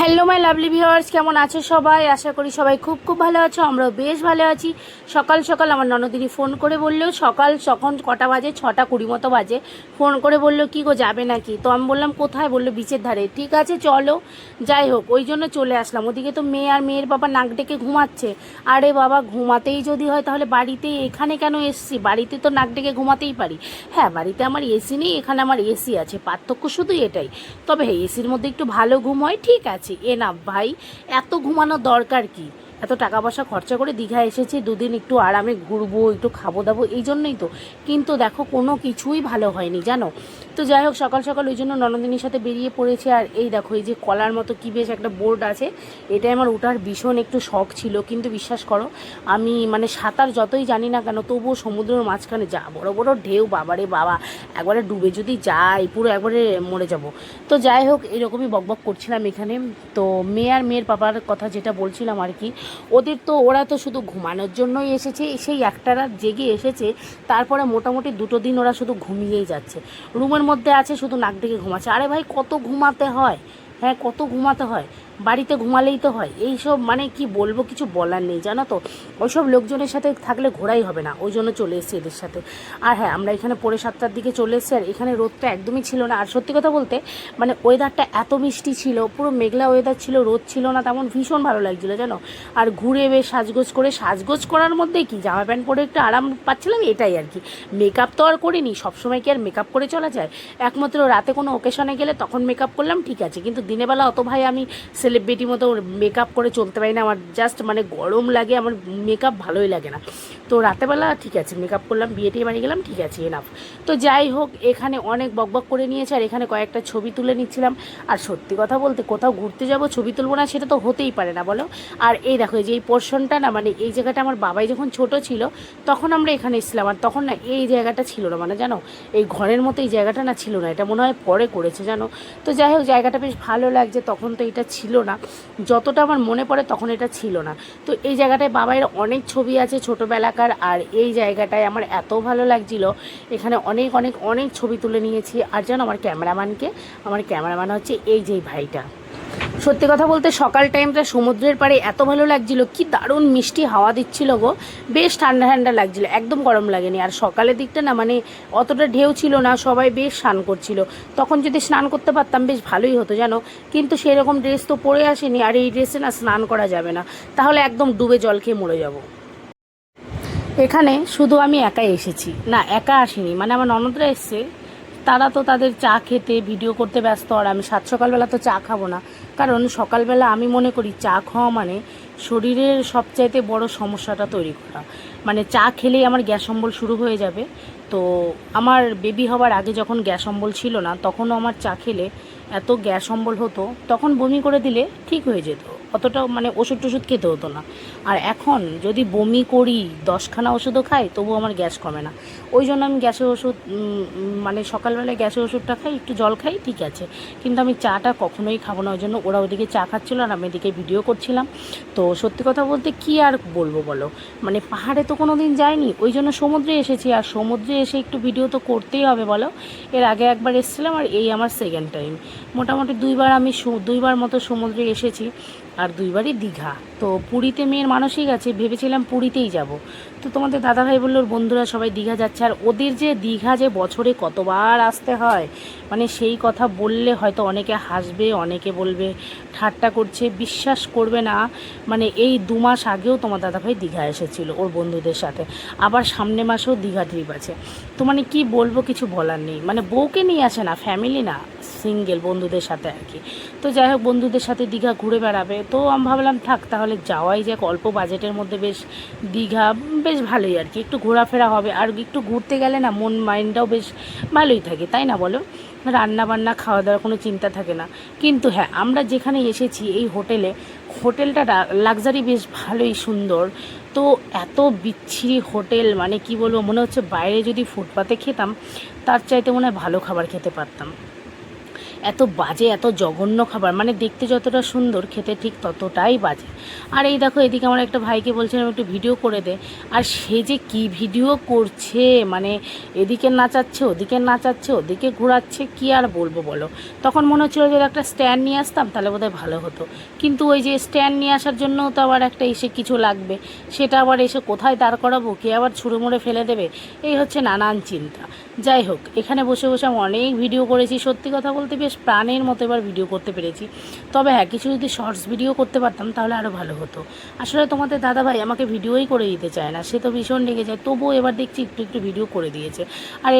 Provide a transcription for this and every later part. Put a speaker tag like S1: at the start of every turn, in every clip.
S1: Hello my lovely viewers, কেমন আছো সবাই? আশা করি সবাই খুব খুব ভালো আছো। আমরাও বেশ ভালো আছি। সকাল সকাল আমার ননদিনী ফোন করে বললো, সকাল তখন কটা বাজে, 6:20 মতো বাজে, ফোন করে বললো কি গো যাবে নাকি? তো আমি বললাম কোথায়? বললো বিচের ধারে। ঠিক আছে চলো। যাই হোক, ওই জন্য চলে আসলাম। ওদিকে তো মেয়ে আর মেয়ের বাবা নাক ডেকে ঘুমাচ্ছে। আরে বাবা, ঘুমাতেই যদি হয় তাহলে বাড়িতে এখানে কেন এসছি? বাড়িতে তো নাক ডেকে ঘুমাতেই পারি। হ্যাঁ, বাড়িতে আমার এসি নেই, এখানে আমার এসি আছে, পার্থক্য শুধু এটাই। তবে হ্যাঁ, এসির মধ্যে একটু ভালো ঘুম হয়, ঠিক আছে। না ভাই, এত ঘুমানোর দরকার কি? এত টাকা পয়সা খরচা করে দীঘা এসেছি, দুদিন একটু আরামে ঘুরবো, একটু খাবো দাবো, এই জন্যই তো। কিন্তু দেখো, কোনো কিছুই ভালো হয়নি জানো। তো যাই হোক, সকাল সকাল ওই জন্য ননদিনীর সাথে বেরিয়ে পড়েছে। আর এই দেখো, এই যে কলার মতো কি বেশ একটা বোর্ড আছে, এটাই আমার ওঠার ভীষণ একটু শখ ছিল। কিন্তু বিশ্বাস করো, আমি মানে সাঁতার যতই জানি না কেন, তবুও সমুদ্রের মাঝখানে যা বড় বড় ঢেউ, বাবারে বাবা, একবারে ডুবে যদি যাই পুরো একবারে মরে যাব। তো যাই হোক, এরকমই বকবক করছিলাম এখানে। তো মেয়ে আর মেয়ের বাবার কথা যেটা বলছিলাম আর কি, ওরা তো শুধু ঘুমানোর জন্যই এসেছে। সেই একটা রাত জেগে এসেছে, তারপরে মোটামুটি 2 দিন ওরা শুধু ঘুমিয়েই যাচ্ছে। রুমের মধ্যে আছে, শুধু নাক ডেকে ঘুমাচ্ছে। আরে ভাই, কত ঘুমাতে হয়? হ্যাঁ, কত ঘুমাতে হয়? বাড়িতে ঘুমালেই তো হয়। এইসব মানে কি বলবো, কিছু বলার নেই জানো তো। ওইসব লোকজনের সাথে থাকলে ঘোরাই হবে না, ওই জন্য চলে এসেছি এদের সাথে। আর হ্যাঁ, আমরা এখানে 7:30 দিকে চলে এসেছি। আর এখানে রোদটা একদমই ছিল না। আর সত্যি কথা বলতে, মানে ওয়েদারটা এত মিষ্টি ছিল, পুরো মেঘলা ওয়েদার ছিল, রোদ ছিল না তেমন, ভীষণ ভালো লাগছিলো জানো। আর ঘুরে বেশ সাজগোজ করার মধ্যে কি, জামা প্যান্ট পরে একটু আরাম পাচ্ছিলাম, এটাই আর কি। মেকআপ তো আর করিনি, সবসময় কি আর মেকআপ করে চলা যায়? একমাত্র রাতে কোনো ওকেশনে গেলে তখন মেকআপ করলাম, ঠিক আছে। কিন্তু দিনের বেলা অত ভাই আমি সেলিব্রিটি মতো মেকআপ করে চলতে পারি না। আমার জাস্ট মানে গরম লাগে, আমার মেকআপ ভালোই লাগে না। তো রাতেবেলা ঠিক আছে মেকআপ করলাম, বিয়ে টিয়ে বাড়ি গেলাম, ঠিক আছে, এনাফ। তো যাই হোক, এখানে অনেক বকবক করে নিয়েছে। আর এখানে কয়েকটা ছবি তুলে নিচ্ছিলাম। আর সত্যি কথা বলতে, কোথাও ঘুরতে যাব ছবি তুলবো না, সেটা তো হতেই পারে না বলো। আর এই দেখো, যে এই পোর্শনটা না, মানে এই জায়গাটা আমার বাবাই যখন ছোট ছিল তখন আমরা এখানে এসেছিলাম। আর তখন না এই জায়গাটা ছিল না, মানে জানো, এই ঘরের মতো এই জায়গাটা না ছিল না, এটা মনে হয় পরে করেছে জানো। তো যাই হোক, জায়গাটা বেশ ভালো লাগছে। তখন তো এটা ছিল না, যতটা আমার মনে পড়ে তখন এটা ছিল না। তো এই জায়গাটায় বাবাইয়ের অনেক ছবি আছে ছোটোবেলাকার। আর এই জায়গাটায় আমার এত ভালো লাগছিল, এখানে অনেক অনেক অনেক ছবি তুলে নিয়েছি। আর জানো, আমার ক্যামেরাম্যান হচ্ছে এই যে ভাইটা। সত্যি কথা বলতে, সকাল টাইমটা সমুদ্রের পাড়ে এত ভালো লাগছিল, কি দারুণ মিষ্টি হাওয়া দিচ্ছিল গো, বেশ ঠান্ডা ঠান্ডা লাগছিল, একদম গরম লাগেনি। আর সকালের দিকটা না, মানে অতটা ঢেউ ছিল না, সবাই বেশ স্নান করছিল। তখন যদি স্নান করতে পারতাম বেশ ভালোই হতো জানো। কিন্তু সেরকম ড্রেস তো পরে আসেনি, আর এই ড্রেসে না স্নান করা যাবে না, তাহলে একদম ডুবে জল খেয়ে মরে যাব। এখানে শুধু আমি একাই এসেছি, না একা আসিনি, মানে আমার ননদরা এসছে। তারা তো তাদের চা খেতে ভিডিও করতে ব্যস্ত। আর আমি সকালবেলা তো চা খাবো না, কারণ সকালবেলা আমি মনে করি চা খাওয়া মানে শরীরের সবচাইতে বড় সমস্যাটা তৈরি করা। মানে চা খেলেই আমার গ্যাস অম্বল শুরু হয়ে যাবে। তো আমার বেবি হওয়ার আগে যখন গ্যাস অম্বল ছিল না, তখনও আমার চা খেলে এত গ্যাস অম্বল হতো, তখন বমি করে দিলে ঠিক হয়ে যেত, অতটা মানে ওষুধ টষুধ খেতে হতো না। আর এখন যদি বমি করি, 10খানা ওষুধও খাই, তবুও আমার গ্যাস কমে না। ওই জন্য আমি গ্যাসের ওষুধ মানে সকালবেলায় গ্যাসের ওষুধটা খাই, একটু জল খাই, ঠিক আছে। কিন্তু আমি চাটা কখনোই খাবো না। ওই জন্য ওরা ওদিকে চা খাচ্ছিলো আর আমি এদিকে ভিডিও করছিলাম। তো সত্যি কথা বলতে কি আর বলবো বলো, মানে পাহাড়ে তো কোনো দিন যাইনি, ওই জন্য সমুদ্রে এসেছি। আর সমুদ্রে এসে একটু ভিডিও তো করতেই হবে বলো। এর আগে একবার এসেছিলাম, আর এই আমার সেকেন্ড টাইম। মোটামুটি 2বার মতো সমুদ্রে এসেছি, আর 2বারই দীঘা। তো পুরীতে মেয়ের মানসিক আছে, ভেবেছিলাম পুরীতেই যাব। তো তোমাদের দাদাভাই বললো ওর বন্ধুরা সবাই দীঘা যাচ্ছে। আর ওদের যে দীঘা যে বছরে কতবার আসতে হয়, মানে সেই কথা বললে হয়তো অনেকে হাসবে, অনেকে বলবে ঠাট্টা করছে, বিশ্বাস করবে না। মানে এই 2 মাস আগেও তোমার দাদাভাই দীঘা এসেছিল ওর বন্ধুদের সাথে, আবার সামনে মাসেও দীঘা ট্রিপ আছে। তো মানে কি বলবো, কিছু বলার নেই। মানে বউকে নিয়ে আসে না, ফ্যামিলি না, সিঙ্গেল বন্ধুদের সাথে আর কি। তো যাই হোক, বন্ধুদের সাথে দীঘা ঘুরে বেড়াবে। তো আমি ভাবলাম থাক তাহলে যাওয়াই যাক, অল্প বাজেটের মধ্যে বেশ দীঘা বেশ ভালোই আর কি, একটু ঘোরাফেরা হবে। আর একটু ঘুরতে গেলে না মন মাইন্ডটাও বেশ ভালোই থাকে, তাই না বলো? রান্না বান্না খাওয়া দাওয়ার কোনো চিন্তা থাকে না। কিন্তু হ্যাঁ, আমরা যেখানে এসেছি এই হোটেলটা লাক্সারি, বেশ ভালোই সুন্দর। তো এত বিচ্ছিরি হোটেল, মানে কি বলবো, মনে হচ্ছে বাইরে যদি ফুটপাতে খেতাম তার চাইতে মনে হয় ভালো খাবার খেতে পারতাম। এত বাজে, এত জঘন্য খাবার, মানে দেখতে যতটা সুন্দর খেতে ঠিক ততটাই বাজে। আর এই দেখো এদিকে আমার একটা ভাইকে বলছিলাম একটু ভিডিও করে দে, আর সে যে কি ভিডিও করছে, মানে এদিকে নাচাচ্ছে, ওদিকে নাচাচ্ছে, ওদিকে ঘোরাচ্ছে, কি আর বলবো বলো। তখন মনে হচ্ছিলো যে একটা স্ট্যান্ড নিয়ে আসতাম তাহলে বোধহয় ভালো হতো, কিন্তু ওই যে স্ট্যান্ড নিয়ে আসার জন্য তো আবার একটা এসে কিছু লাগবে, সেটা আবার এসে কোথায় দাঁড় করাবো, কে আবার ছুঁড়ে মুড়ে ফেলে দেবে, এই হচ্ছে নানান চিন্তা। যাই হোক, এখানে বসে বসে আমি অনেক ভিডিও করেছি, সত্যি কথা বলতে বেশ প্রাণের মতো এবার ভিডিও করতে পেরেছি। তবে হ্যাঁ, কিছু যদি শর্টস ভিডিও করতে পারতাম তাহলে আরও ভালো হতো। আসলে তোমাদের দাদাভাই আমাকে ভিডিওই করে দিতে চায় না, সে তো ভীষণ রেগে যায়, তবুও এবার দেখছি একটু একটু ভিডিও করে দিয়েছে। আর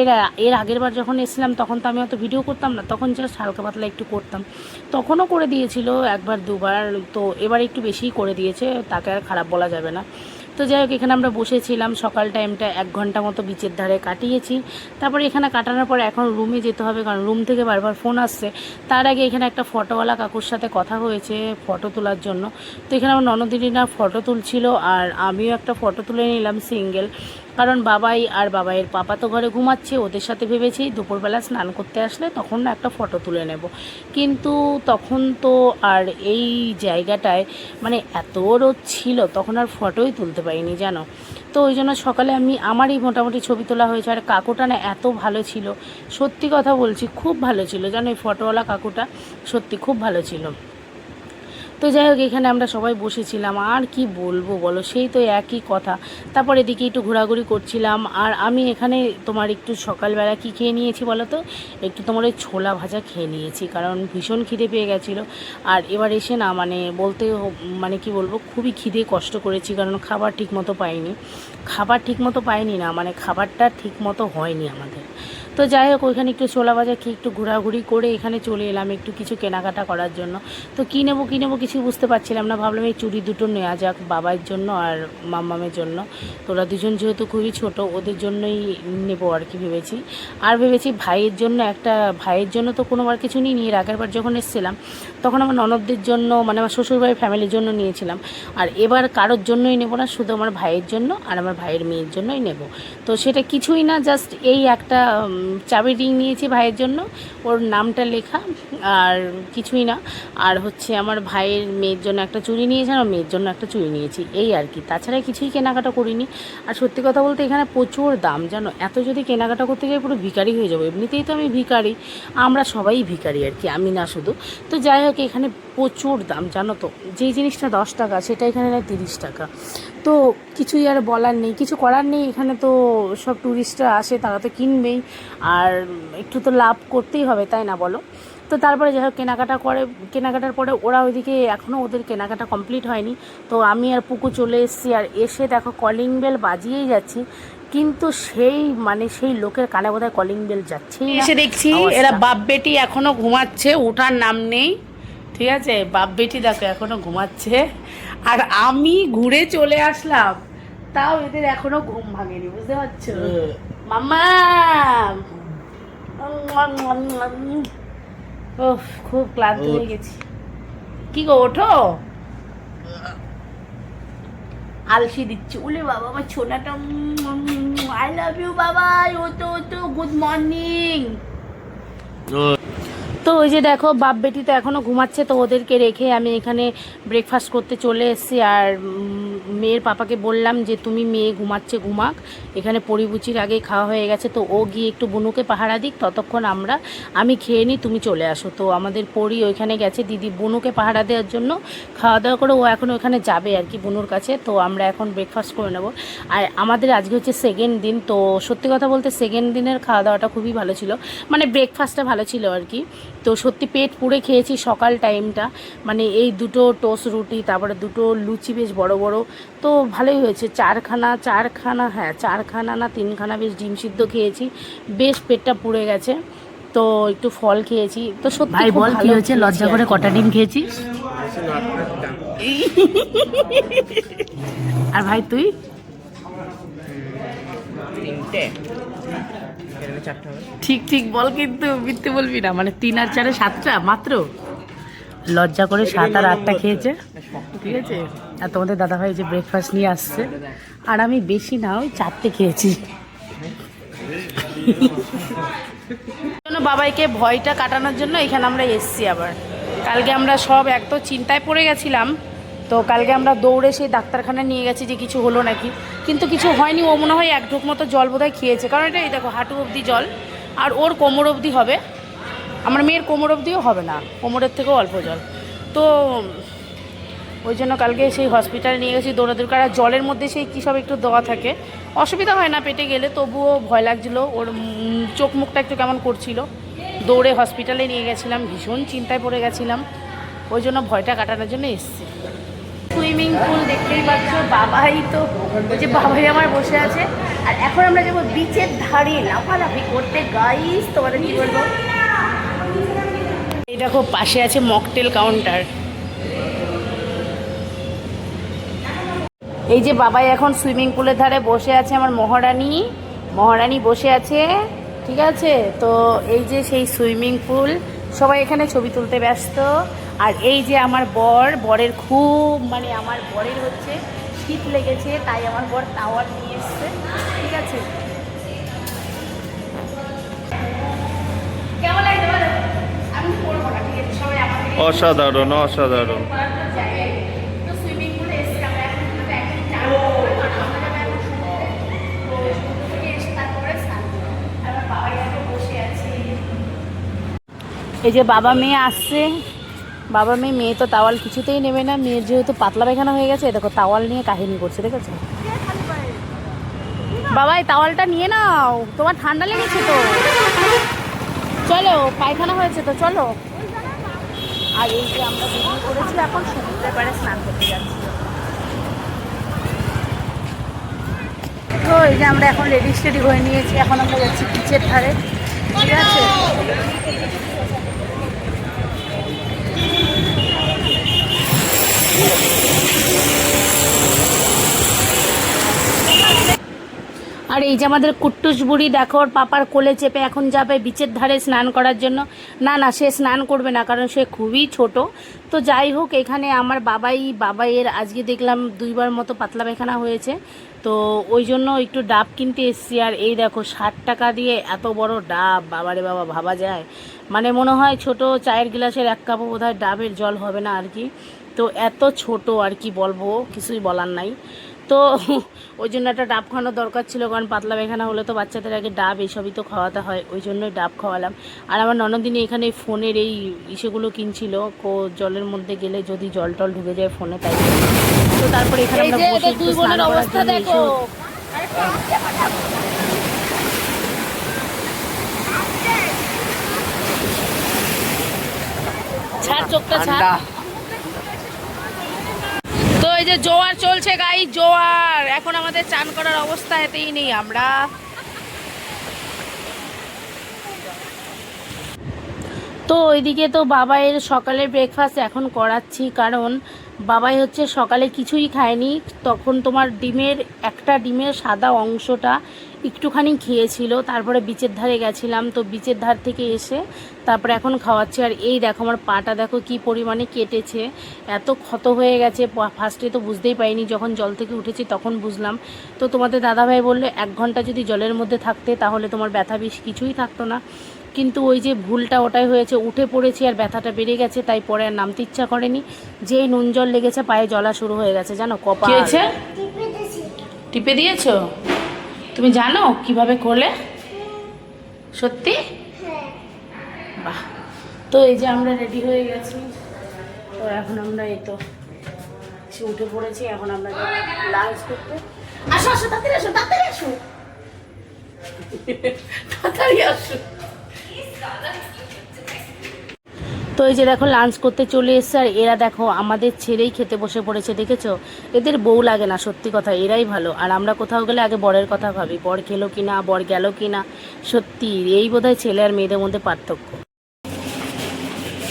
S1: এর আগের বার যখন এসেছিলাম তখন তো আমি অত ভিডিও করতাম না, তখন জাস্ট হালকা পাতলা একটু করতাম, তখনও করে দিয়েছিল একবার দুবার, তো এবার একটু বেশিই করে দিয়েছে, তাকে আর খারাপ বলা যাবে না। তো যাই হোক, এখানে আমরা বসেছিলাম, সকাল টাইমটা 1 ঘন্টা মতো বিচের ধারে কাটিয়েছি। তারপরে এখানে কাটানোর পরে এখন রুমে যেতে হবে, কারণ রুম থেকে বারবার ফোন আসছে। তার আগে এখানে একটা ফটোওয়ালা কাকুর সাথে কথা হয়েছে ফটো তোলার জন্য। তো এখানে আমার ননদিনীরা ফটো তুলছিল, আর আমিও একটা ফটো তুলে নিলাম সিঙ্গেল, কারণ বাবাই আর বাবাইয়ের পাপা তো ঘরে ঘুমাচ্ছে, ওদের সাথে ভেবেছি দুপুরবেলা স্নান করতে আসলে তখন না একটা ফটো তুলে নেব। কিন্তু তখন তো আর এই জায়গাটায় মানে এত রোদ ছিল, তখন আর ফটোই তুলতে পারিনি জানো। তো ওই জন্য সকালে আমারই মোটামুটি ছবি তোলা হয়েছে। আর কাকুটা না এত ভালো ছিল, সত্যি কথা বলছি, খুব ভালো ছিল জানো, এই ফটোওয়ালা কাকুটা সত্যি খুব ভালো ছিল। তো যাই হোক, এখানে আমরা সবাই বসেছিলাম, আর কি বলবো বলো, সেই তো একই কথা। তারপর এদিকে একটু ঘোরাঘুরি করছিলাম, আর আমি এখানে তোমার একটু সকালবেলা কি খেয়ে নিয়েছি বলো তো, একটু তোমার ওই ছোলা ভাজা খেয়ে নিয়েছি, কারণ ভীষণ খিদে পেয়ে গেছিলো। আর এবার এসে না মানে কি বলবো, খুবই খিদে কষ্ট করেছি, কারণ খাবার ঠিকমতো পাইনি না, মানে খাবারটা ঠিকমতো হয়নি আমাদের। তো যাই হোক, ওইখানে একটু ছোলা ভাজা খেয়ে একটু ঘোরাঘুরি করে এখানে চলে এলাম একটু কিছু কেনাকাটা করার জন্য। তো কী নেবো কিছু বুঝতে পারছিলাম না, ভাবলাম এই চুড়ি দুটো নেওয়া যাক বাবার জন্য আর মাম্মামের জন্য। তো ওরা দুজন যেহেতু খুবই ছোট, ওদের জন্যই নেবো আর কি ভেবেছি। আর ভেবেছি ভাইয়ের জন্য তো কোনোবার কিছু নিইনি, এর আগের বার যখন এসেছিলাম তখন আমার ননদদের জন্য, মানে আমার শ্বশুরবাড়ির ফ্যামিলির জন্য নিয়েছিলাম। আর এবার কারোর জন্যই নেবো না, শুধু আমার ভাইয়ের জন্য আর আমার ভাইয়ের মেয়ের জন্যই নেব। তো সেটা কিছুই না, জাস্ট এই একটা চাবি রিং নিয়েছি ভাইয়ের জন্য, ওর নামটা লেখা, আর কিছুই না। আর হচ্ছে আমার ভাইয়ের মেয়ের জন্য একটা চুড়ি নিয়েছি, আর মেয়ের জন্য একটা চুড়ি নিয়েছি, এই আর কি, তাছাড়া কিছুই কেনাকাটা করিনি। আর সত্যি কথা বলতে এখানে প্রচুর দাম জানো, এত যদি কেনাকাটা করতে যাই পুরো ভিখারি হয়ে যাবো, এমনিতেই তো আমি ভিখারি, আমরা সবাই ভিখারি আর কি, আমি না শুধু। তো যাই হোক, এখানে প্রচুর দাম জানো তো, যেই জিনিসটা 10 টাকা সেটা এখানে না 30 টাকা। তো কিছুই আর বলার নেই, কিছু করার নেই, এখানে তো সব ট্যুরিস্টরা আসে, তারা তো কিনবেই, আর একটু তো লাভ করতেই হবে, তাই না বলো। তো তারপরে যাই হোক, কেনাকাটার পরে ওরা ওইদিকে এখনও ওদের কেনাকাটা কমপ্লিট হয়নি। তো আমি আর পুকু চলে এসেছি, আর এসে দেখো কলিং বেল বাজিয়েই যাচ্ছি, কিন্তু সেই লোকের কানে বোধহয় কলিং বেল যাচ্ছেই না। এসে দেখছি এরা বাপ বেটি এখনও ঘুমাচ্ছে, ওঠার নাম নেই, ঠিক আছে, বাপ বেটি দেখো এখনও ঘুমাচ্ছে, আর আমি ঘুরে চলে আসলাম, তাও এদের এখনো ঘুম ভাঙেনি, বুঝতে পারছো মাম্মা। ওহ, খুব ক্লান্ত হয়ে গেছি। কি গো, ওঠো, আলসি দিচ্ছি, উলে বাবা আমার ছোনাটা, আই লাভ ইউ বাবা, ওতো গুড মর্নিং। তো ওই যে দেখো বাপ বেটি তো এখনও ঘুমাচ্ছে, তো ওদেরকে রেখে আমি এখানে ব্রেকফাস্ট করতে চলে এসেছি। আর মেয়ের পাপাকে বললাম যে তুমি মেয়ে ঘুমাচ্ছে ঘুমাক, এখানে পরিবুচির আগেই খাওয়া হয়ে গেছে, তো ও গিয়ে একটু বুনুকে পাহারা দিক, ততক্ষণ আমি খেয়ে নিই, তুমি চলে আসো। তো আমাদের পরি ওইখানে গেছে দিদি বুনুকে পাহারা দেওয়ার জন্য, খাওয়া দাওয়া করে ও এখন ওখানে যাবে আর কি বুনুর কাছে। তো আমরা এখন ব্রেকফাস্ট করে নেব। আর আমাদের আজকে হচ্ছে সেকেন্ড দিন, তো সত্যি কথা বলতে সেকেন্ড দিনের খাওয়া দাওয়াটা খুবই ভালো ছিল, মানে ব্রেকফাস্টটা ভালো ছিল আর কি। তো সত্যি পেট পুড়ে খেয়েছি সকাল টাইমটা, মানে এই দুটো টোস্ট রুটি, তারপরে দুটো লুচি বেশ বড় বড়, তো ভালোই হয়েছে। চারখানা না 3খানা বেশ ডিম সিদ্ধ খেয়েছি, বেশ পেটটা পুড়ে গেছে। তো একটু ফল খেয়েছি। তো সত্যি ভাই বল কি হয়েছে, লজ্জা করে কটা ডিম খেয়েছিস? আর ভাই তুই? 3টে। ঠিক বল, কিন্তু মিথ্যে বলবি না, মানে 3 আর 4 7টা মাত্র, লজ্জা করে 7 আর 8টা খেয়েছে, ঠিক আছে। আর তোমাদের দাদাভাই যে ব্রেকফাস্ট নিয়ে আসছে, আর আমি বেশি না ওই 4টে খেয়েছি। জন্য বাবাইকে ভয়টা কাটানোর জন্য এখানে আমরা এসছি আবার। কালকে আমরা সব এক তো চিন্তায় পড়ে গেছিলাম, তো কালকে আমরা দৌড়ে সেই ডাক্তারখানায় নিয়ে গেছি যে কিছু হলো নাকি, কিন্তু কিছু হয়নি। ও মনে হয় এক ঢোক মতো জল বোধহয় খেয়েছে, কারণ এটা এই দেখো হাঁটু অবধি জল, আর ওর কোমর অবধি হবে, আমার মেয়ের কোমর অবধিও হবে না, কোমরের থেকেও অল্প জল। তো ওই জন্য কালকে সেই হসপিটালে নিয়ে গেছি দৌড়াদৌড়ি করা। জলের মধ্যে সেই কী সব একটু দেওয়া থাকে, অসুবিধা হয় না পেটে গেলে, তবুও ভয় লাগছিলো, ওর চোখ মুখটা একটু কেমন করছিল। দৌড়ে হসপিটালে নিয়ে গেছিলাম, ভীষণ চিন্তায় পড়ে গেছিলাম, ওই জন্য ভয়টা কাটানোর জন্য এসেছি। সুইমিং পুল দেখতেই পাচ্ছ, বাবাই তো ওই যে বাবাই আমার বসে আছে, আর এখন আমরা যাবো বিচের ধারে লাফালাফি করতে। গাইস তোমাদের কি বলবো, এই দেখো পাশে আছে মকটেল কাউন্টার। এই যে বাবাই এখন সুইমিং পুলের ধারে বসে আছে, আমার মহারানী বসে আছে, ঠিক আছে। তো এই যে সেই সুইমিং পুল, সবাই এখানে ছবি তুলতে ব্যস্ত। আর এই যে আমার বরের খুব মানে আমার বরের হচ্ছে শীত লেগেছে, তাই আমার বর টাওয়ার নিয়ে এসছে, ঠিক আছে। কেমন লাগছে বলো? আমি করবো না, ঠিক আছে, সবাই আমাকে
S2: অসাধারণ অসাধারণ। এই যে বাবা মেয়ে আসছে, বাবা মেয়ে তো তাওয়াল কিছুতেই নেবে না, মেয়ের যেহেতু পাতলা পায়খানা হয়ে গেছে, দেখো তাওয়াল নিয়ে কাহিনী করছে, দেখেছো? বাবা এই তাওয়ালটা নিয়ে নাও, তোমার ঠান্ডা লেগেছে তো, চলো পায়খানা হয়েছে তো চলো। আর এই যে আমরা ভিডিও করেছি, এখন সমুদ্রের পাড়ে স্নান করতে যাচ্ছি। তো এই যে আমরা এখন রেডি স্টেডি হয়ে নিয়েছি, এখন আমরা যাচ্ছি বিচের ধারে, ঠিক আছে। আর এই যে আমাদের কুট্টুস বুড়ি দেখো, ওর পাপার কোলে চেপে এখন যাবে বিচের ধারে স্নান করার জন্য। না সে স্নান করবে না, কারণ সে খুবই ছোট। তো যাই হোক, এখানে আমার বাবাইয়ের আজকে দেখলাম 2বার মতো পাতলা পায়খানা হয়েছে, তো ওই জন্য একটু ডাব কিনতে এসছি। আর এই দেখো 60 টাকা দিয়ে এত বড় ডাব, বাবারে বাবা, ভাবা যায়? মানে মনে হয় ছোট চায়ের গ্লাসের 1 কাপও বোধহয় ডাবের জল হবে না আর কি। তো এত ছোট, আর কি বলবো, কিছুই বলার নাই। তো ওই জন্য একটা ডাব খাওয়ানোর দরকার ছিল, কারণ পাতলা পায়খানা হলে তো বাচ্চাদের আগে ডাব এইসবই তো খাওয়াতে হয়, ওই জন্যই ডাব খাওয়ালাম। আর আমার ননদিনী এখানে ফোনের এই ইসেগুলো কিনছিল, জলের মধ্যে গেলে যদি জল টল ঢুকে যায় ফোনে, তাই। তো তারপরে এখানে আমরা বসে একটু স্নান করার জন্য এসে ছাড় চোখটা ছাড়। তো এই যে জোয়ার চলছে গাই, জোয়ার, এখন আমাদের চান করার অবস্থা এতেই নেই আমরা। তো ওইদিকে তো বাবাইয়ের সকালের ব্রেকফাস্ট এখন করাচ্ছি, কারণ বাবাই হচ্ছে সকালে কিছুই খায়নি, তখন তোমার একটা ডিমের সাদা অংশটা একটুখানি খেয়েছিল, তারপরে বিচের ধারে গেছিলাম, তো বিচের ধার থেকে এসে তারপরে এখন খাওয়াচ্ছি। আর এই দেখো আমার পাটা দেখো কি পরিমাণে কেটেছে, এত ক্ষত হয়ে গেছে। ফার্স্টে তো বুঝতেই পারিনি, যখন জল থেকে উঠেছি তখন বুঝলাম। তো তোমাদের দাদাভাই বললো 1 ঘন্টা যদি জলের মধ্যে থাকতে তাহলে তোমার ব্যথা বেশ কিছুই থাকতো না, কিন্তু ওই যে ভুলটা ওটাই হয়েছে, উঠে পড়েছি আর ব্যথাটা বেড়ে গেছে, তাই পরে আর নামতে ইচ্ছা করেনি। যেই নুন জল লেগেছে পায়ে জ্বলা শুরু হয়ে গেছে, জানো? কপা হয়েছে, টিপে দিয়েছো? তুমি জানো কিভাবে করলে? সত্যি? বাহ। তো এই যে আমরা রেডি হয়ে গেছি, তো এখন আমরা এই তো উঠে পড়েছি, এখন আমরা লাঞ্চ করতে। আসো আসো, তাড়াতাড়ি আসো, তাড়াতাড়ি আসো, তাড়াতাড়ি আসো। তো এই যে দেখো লাঞ্চ করতে চলে এসছে, আর এরা দেখো আমাদের ছেড়েই খেতে বসে পড়েছে, দেখেছো? এদের বউ লাগে না, সত্যি কথা, এরাই ভালো। আর আমরা কোথাও গেলে আগে বরের কথা ভাবি, বর খেলো কিনা, বর গেল কিনা। সত্যি এই বোধহয় ছেলে আর মেয়েদের মধ্যে পার্থক্য।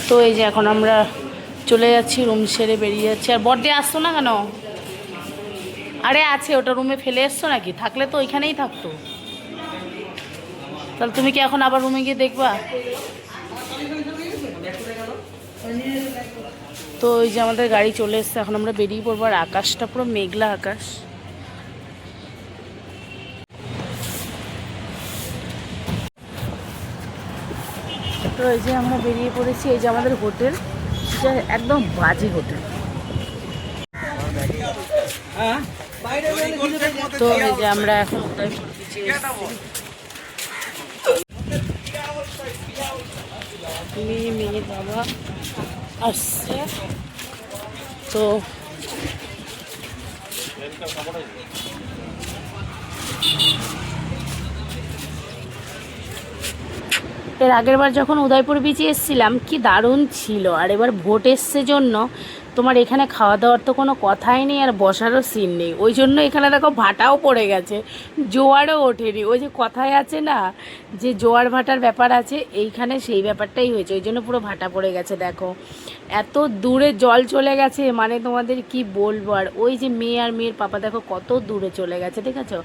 S2: তো এই যে এখন আমরা চলে যাচ্ছি, রুম সেরে বেরিয়ে যাচ্ছি। আর বর দিয়ে আসতো না কেন? আরে আছে, ওটা রুমে ফেলে এসছো নাকি? থাকলে তো ওইখানেই থাকতো। তাহলে তুমি কি এখন আবার রুমে গিয়ে দেখবা? তো ওই যে আমাদের গাড়ি চলে এসছে, এখন আমরা বেরিয়ে পড়বো। আর আকাশটা পুরো মেঘলা আকাশ। তো এই যে আমরা বেরিয়ে পড়েছি, এই যে আমাদের হোটেল, এটা একদম বাজে হোটেল। তো এই যে আমরা এখন উদয়পুর বিচে মেয়ে বাবা আসছে। তো এর আগের বার যখন উদয়পুর বিচে এসেছিলাম কি দারুণ ছিল, আর এবার ভোট এসছে জন্য তোমার এখানে খাওয়া দাওয়ার তো কোনো কথাই নেই, আর বসারও সিন নেই। ওই জন্য এখানে দেখো ভাটাও পড়ে গেছে, জোয়ারও ওঠেনি। ওই যে কথায় আছে না যে জোয়ার ভাটার ব্যাপার আছে, এইখানে সেই ব্যাপারটাই হয়েছে, ওই জন্য পুরো ভাটা পড়ে গেছে। দেখো এত দূরে জল চলে গেছে, মানে তোমাদের কি বলবো। আর ওই যে মেয়ে আর মেয়ের পাপা দেখো কত দূরে চলে গেছে, ঠিক আছে।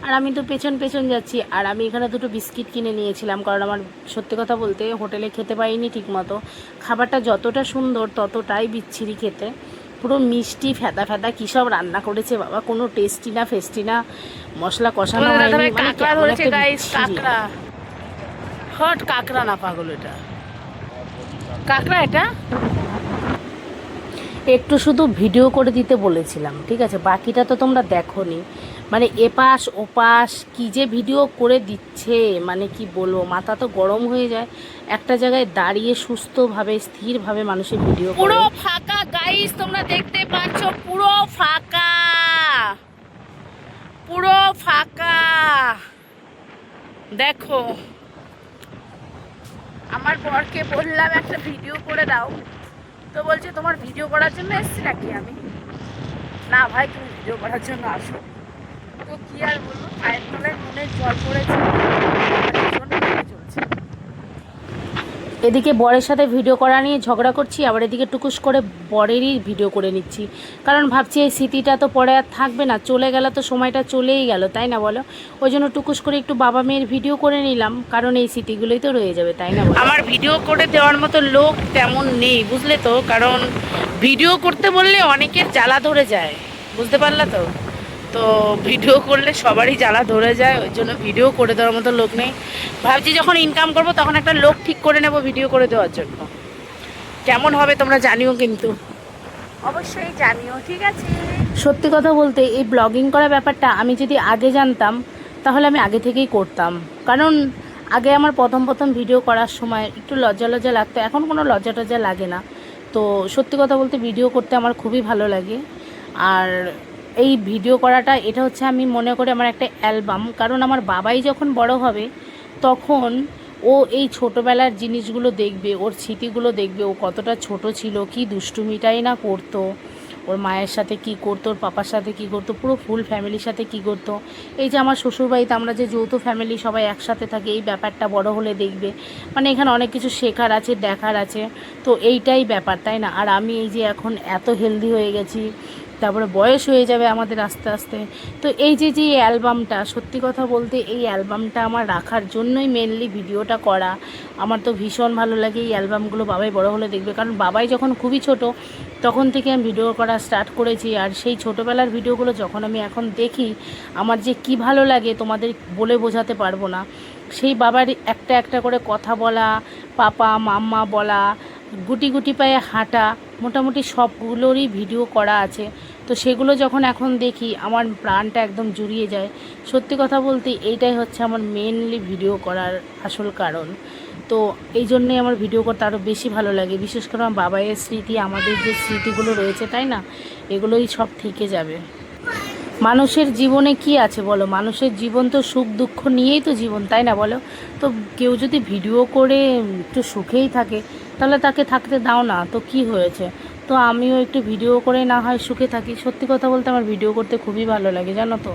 S2: আর আমি তো পেছন পেছন যাচ্ছি। আর আমি এখানে দুটো বিস্কিট কিনে নিয়েছিলাম, কারণ আমার সত্যি কথা বলতে হোটেলে খেতে পাইনি ঠিকমতো। খাবারটা যতটা সুন্দর ততটাই বিচ্ছিরি খেতে, পুরো মিষ্টি ফেদা ফেদা কী সব রান্না করেছে বাবা, কোনো টেস্টি না ফেস্টি না, মশলা কষানো হয়নি, মানে
S1: কাঁকড়া ধরেছে গাইস, কাঁকড়া।
S2: হট কাঁকড়া না পাগল, এটা কাঁকড়া। এটা একটু শুধু ভিডিও করে দিতে বলেছিলাম, ঠিক আছে, বাকিটা তো তোমরা দেখোনি। মানে এপাশ ওপাশ কি যে ভিডিও করে দিচ্ছে, মানে কি বলবো, মাথা তো গরম হয়ে যায়। একটা জায়গায় দাঁড়িয়ে সুস্থভাবে স্থিরভাবে মানুষের ভিডিও করে।
S1: পুরো ফাঁকা গাইস, তোমরা দেখতে পাচ্ছ, পুরো ফাঁকা, পুরো ফাঁকা। দেখো আমার বরকে বললাম একটা ভিডিও করে দাও, তো বলছে তোমার ভিডিও করার জন্য এসছি নাকি আমি। না ভাই, তুমি ভিডিও করার জন্য আসো। তো কি আর বলবো, পায়ের তলায় নুনের জল পড়েছে, চলছে।
S2: এদিকে বরের সাথে ভিডিও করা নিয়ে ঝগড়া করছি, আবার এদিকে টুকুস করে বরেরই ভিডিও করে নিচ্ছি, কারণ ভাবছি এই স্মৃতিটা তো পরে আর থাকবে না, চলে গেল তো সময়টা চলেই গেল, তাই না বলো। ওই জন্য টুকুস করে একটু বাবা মেয়ের ভিডিও করে নিলাম, কারণ এই স্মৃতিগুলোই তো রয়ে যাবে, তাই না বলো।
S1: আমার ভিডিও করে দেওয়ার মতো লোক তেমন নেই, বুঝলে তো, কারণ ভিডিও করতে বললে অনেকের জ্বালা ধরে যায়, বুঝতে পারলা তো। তো ভিডিও করলে সবারই জ্বালা ধরে যায়, ওই জন্য ভিডিও করে দেওয়ার মতো লোক নেই। ভাবছি যখন ইনকাম করব তখন একটা লোক ঠিক করে নেব ভিডিও করে দেওয়ার জন্য। কেমন হবে তোমরা জানিও, কিন্তু অবশ্যই জানিও, ঠিক আছে।
S2: সত্যি কথা বলতে এই ব্লগিং করা ব্যাপারটা আমি যদি আগে জানতাম তাহলে আমি আগে থেকেই করতাম, কারণ আগে আমার প্রথম প্রথম ভিডিও করার সময় একটু লজ্জা লজ্জা লাগতো, এখন কোনো লজ্জা টজ্জা লাগে না। তো সত্যি কথা বলতে ভিডিও করতে আমার খুবই ভালো লাগে। আর এই ভিডিও করাটা এটা হচ্ছে আমি মনে করি আমার একটা অ্যালবাম, কারণ আমার বাবাই যখন বড় হবে তখন ও এই ছোটোবেলার জিনিসগুলো দেখবে, ওর স্মৃতিগুলো দেখবে, ও কতটা ছোট ছিল, কি দুষ্টুমিটাই না করতো, ওর মায়ের সাথে কি করতো, ওর পাপার সাথে কি করতো, পুরো ফুল ফ্যামিলির সাথে কি করতো। এই যে আমার শ্বশুরবাড়িতে আমরা যে যৌথ ফ্যামিলি সবাই একসাথে থাকি, এই ব্যাপারটা বড় হলে দেখবে, মানে এখানে অনেক কিছু শেখার আছে, দেখার আছে। তো এইটাই ব্যাপার, তাই না। আর আমি এই যে এখন এত হেলদি হয়ে গেছি, তারপরে বয়স হয়ে যাবে আমাদের আস্তে আস্তে। তো এই যে যে অ্যালবামটা, সত্যি কথা বলতে এই অ্যালবামটা আমার রাখার জন্যই মেনলি ভিডিওটা করা। আমার তো ভীষণ ভালো লাগে এই অ্যালবামগুলো বাবাই বড় হলে দেখবে, কারণ বাবাই যখন খুবই ছোট তখন থেকে আমি ভিডিও করা স্টার্ট করেছি। আর সেই ছোটোবেলার ভিডিওগুলো যখন আমি এখন দেখি আমার যে কি ভালো লাগে তোমাদের বলে বোঝাতে পারবো না। সেই বাবার একটা একটা করে কথা বলা, পাপা মাম্মা বলা, গুটি গুটি পায়ে হাঁটা, মোটামুটি সবগুলোরই ভিডিও করা আছে। তো সেগুলো যখন এখন দেখি আমার প্রাণটা একদম জুড়িয়ে যায়। সত্যি কথা বলতে এইটাই হচ্ছে আমার মেনলি ভিডিও করার আসল কারণ। তো এই জন্যই আমার ভিডিও করতে আরও বেশি ভালো লাগে, বিশেষ করে আমার বাবাইয়ের স্মৃতি, আমাদের যে স্মৃতিগুলো রয়েছে, তাই না, এগুলোই সব থেকে যাবে। মানুষের জীবনে কি আছে বলো, মানুষের জীবন তো সুখ দুঃখ নিয়েই তো জীবন, তাই না বলো। তো কেউ যদি ভিডিও করে একটু সুখেই থাকে তাহলে তাকে থাকতে দাও না, তো কি হয়েছে। তো আমিও একটু ভিডিও করে না হয় সুখে থাকি। সত্যি কথা বলতে আমার ভিডিও করতে খুবই ভালো লাগে, জানো তো।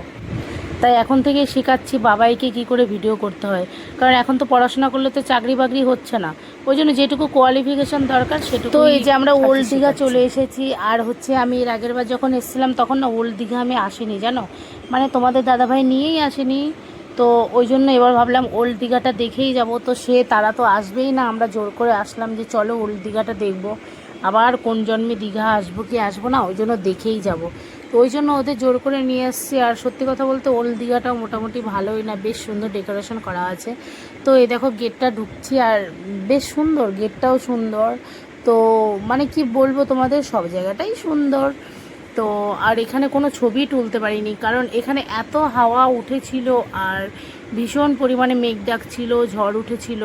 S2: তাই এখন থেকে শেখাচ্ছি বাবাইকে কি করে ভিডিও করতে হয়, কারণ এখন তো পড়াশোনা করলে তো চাকরি বাকরি হচ্ছে না, ওই জন্য যেটুকু কোয়ালিফিকেশন দরকার সেটুকু। তো এই যে আমরা ওল্ড দীঘা চলে এসেছি। আর হচ্ছে আমি এর আগের বার যখন এসেছিলাম তখন না ওল্ড দীঘা আমি আসিনি, জানো, মানে তোমাদের দাদাভাই নিয়েই আসেনি। তো ওই জন্য এবার ভাবলাম ওল্ড দীঘাটা দেখেই যাব। তো তারা তো আসবেই না, আমরা জোর করে আসলাম যে চলো ওল্ড দীঘাটা দেখবো। আবার কোন জন্মে দীঘা আসবো কি আসবো না, ওই জন্য দেখেই যাব। তো ওই জন্য ওদের জোর করে নিয়ে এসেছি। আর সত্যি কথা বলতে ওল্ড দীঘাটাও মোটামুটি ভালোই না, বেশ সুন্দর ডেকোরেশন করা আছে। তো এই দেখো গেটটা ঢুকছি, আর বেশ সুন্দর, গেটটাও সুন্দর। তো মানে কি বলবো তোমাদের, সব জায়গাটাই সুন্দর। তো আর এখানে কোনো ছবি তুলতে পারিনি, কারণ এখানে এত হাওয়া উঠেছিল আর ভীষণ পরিমাণে মেঘ ডাকছিল, ঝড় উঠেছিল,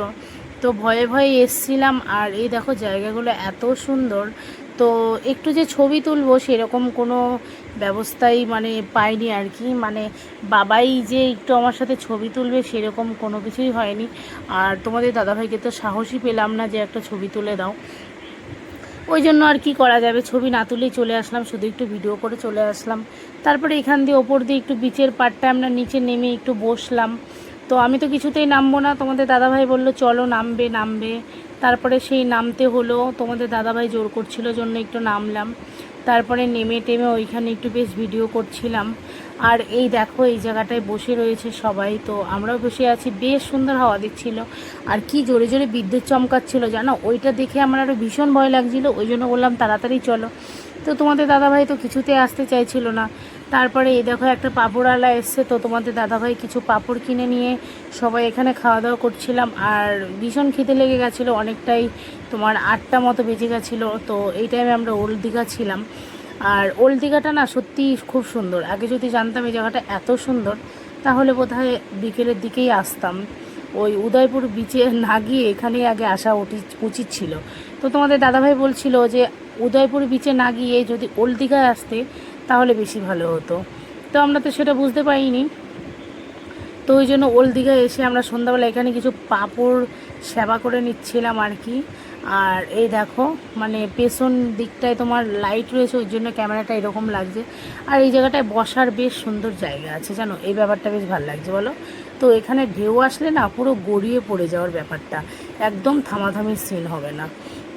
S2: তো ভয়ে ভয়ে এসছিলাম। আর এই দেখো জায়গাগুলো এত সুন্দর, তো একটু যে ছবি তুলবো সেরকম কোনো ব্যবস্থাই মানে পাইনি আর কি। মানে বাবাই যে একটু আমার সাথে ছবি তুলবে সেরকম কোনো কিছুই হয়নি। আর তোমাদের দাদাভাইকে তো সাহসই পেলাম না যে একটা ছবি তুলে দাও, ওই জন্য আর কি করা যাবে, ছবি না তুলেই চলে আসলাম, শুধু একটু ভিডিও করে চলে আসলাম। তারপরে এখান দিয়ে ওপর দিয়ে একটু বিচের পাড়টা আমরা নিচে নেমে একটু বসলাম। তো আমি তো কিছুতেই নামবো না, তোমাদের দাদাভাই বলল চলো নামবে নামবে, তারপরে সেই নামতে হলো, তোমাদের দাদাভাই জোর করছিল জন্য একটু নামলাম। তারপরে নেমে টেমে ওইখানে একটু বেশ ভিডিও করছিলাম। আর এই দেখো এই জায়গাটায় বসে রয়েছে সবাই, তো আমরাও বসে আছি, বেশ সুন্দর হাওয়া দিচ্ছিল। আর কি জোরে জোরে বিদ্যুৎ চমকাচ্ছিল জানো, ওইটা দেখে আমার আরও ভীষণ ভয় লাগছিল, ওই জন্য বললাম তাড়াতাড়ি চলো। তো তোমাদের দাদাভাই তো কিছুতে আসতে চাইছিল না। তারপরে এই দেখো একটা পাঁপড়ওয়ালা এসছে, তো তোমাদের দাদাভাই কিছু পাঁপড় কিনে নিয়ে সবাই এখানে খাওয়া দাওয়া করছিলাম। আর ভীষণ খিদে লেগে গেছিলো অনেকটাই, তোমার 8টা মতো বেজে গেছিলো। তো এই টাইমে আমরা ওল্ড দীঘা ছিলাম। আর ওল্ড দীঘাটা না সত্যি খুব সুন্দর, আগে যদি জানতাম এই জায়গাটা এত সুন্দর তাহলে বোধহয় বিকেলের দিকেই আসতাম, ওই উদয়পুর বিচে না গিয়ে এখানেই আগে আসা উচিত ছিল। তো তোমাদের দাদাভাই বলছিল যে উদয়পুর বিচে না গিয়ে যদি ওল্ড দীঘায় আসতে তাহলে বেশি ভালো হতো, তো আমরা তো সেটা বুঝতে পারিনি। তো ওই জন্য ওল্ড দীঘায় এসে আমরা সন্ধ্যাবেলা এখানে কিছু পাঁপড় সেবা করে নিচ্ছিলাম আর কি। আর এই দেখো মানে পেছন দিকটায় তোমার লাইট রয়েছে, ওই জন্য ক্যামেরাটা এরকম লাগছে। আর এই জায়গাটায় বসার বেশ সুন্দর জায়গা আছে জানো, এই ব্যাপারটা বেশ ভালো লাগছে বলো। তো এখানে ঢেউ আসলে না পুরো গড়িয়ে পড়ে যাওয়ার ব্যাপারটা, একদম থামাথামির সিন হবে না।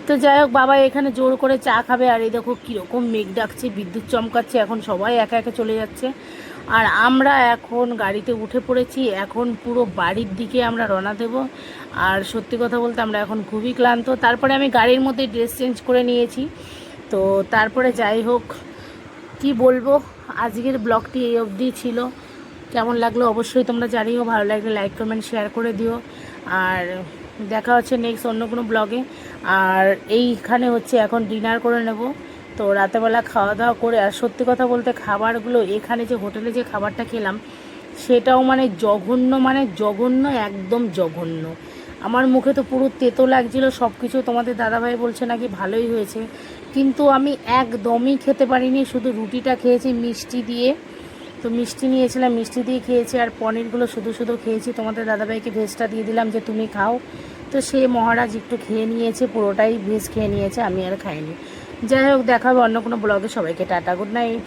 S2: তো যাই হোক, বাবা এখানে জোর করে চা খাবে। আর এই দেখো কীরকম মেঘ ডাকছে, বিদ্যুৎ চমকাচ্ছে, এখন সবাই একা একা চলে যাচ্ছে। আর আমরা এখন গাড়িতে উঠে পড়েছি, এখন পুরো বাড়ির দিকে আমরা রওনা দেব। আর সত্যি কথা বলতে আমরা এখন খুবই ক্লান্ত। তারপরে আমি গাড়ির মধ্যে ড্রেস চেঞ্জ করে নিয়েছি। তো তারপরে যাই হোক, কি বলবো, আজকের ব্লগটি এই অবধি ছিল। কেমন লাগলো অবশ্যই তোমরা জানিও, ভালো লাগলে লাইক কমেন্ট শেয়ার করে দিও। আর দেখা হচ্ছে নেক্সট অন্য কোনো ব্লগে। আর এইখানে হচ্ছে এখন ডিনার করে নেব। তো রাতেরবেলা খাওয়া দাওয়া করে, আর সত্যি কথা বলতে খাবারগুলো এখানে যে হোটেলে যে খাবারটা খেলাম সেটাও মানে জঘন্য, একদম জঘন্য। আমার মুখে তো পুরো তেতো লাগছিল সব কিছু। তোমাদের দাদাভাই বলছে নাকি ভালোই হয়েছে, কিন্তু আমি একদমই খেতে পারিনি, শুধু রুটিটা খেয়েছি মিষ্টি দিয়ে। তো মিষ্টি নিয়েছিলাম, মিষ্টি দিয়ে খেয়েছি, আর পনিরগুলো শুধু শুধু খেয়েছি। তোমাদের দাদাভাইকে ভেজটা দিয়ে দিলাম যে তুমি খাও, তো সে মহারাজ একটু খেয়ে নিয়েছে, পুরোটাই ভেজ খেয়ে নিয়েছে, আমি আর খাইনি। যাই হোক, দেখা হবে অন্য কোনো ব্লগে। সবাইকে টাটা, গুড নাইট।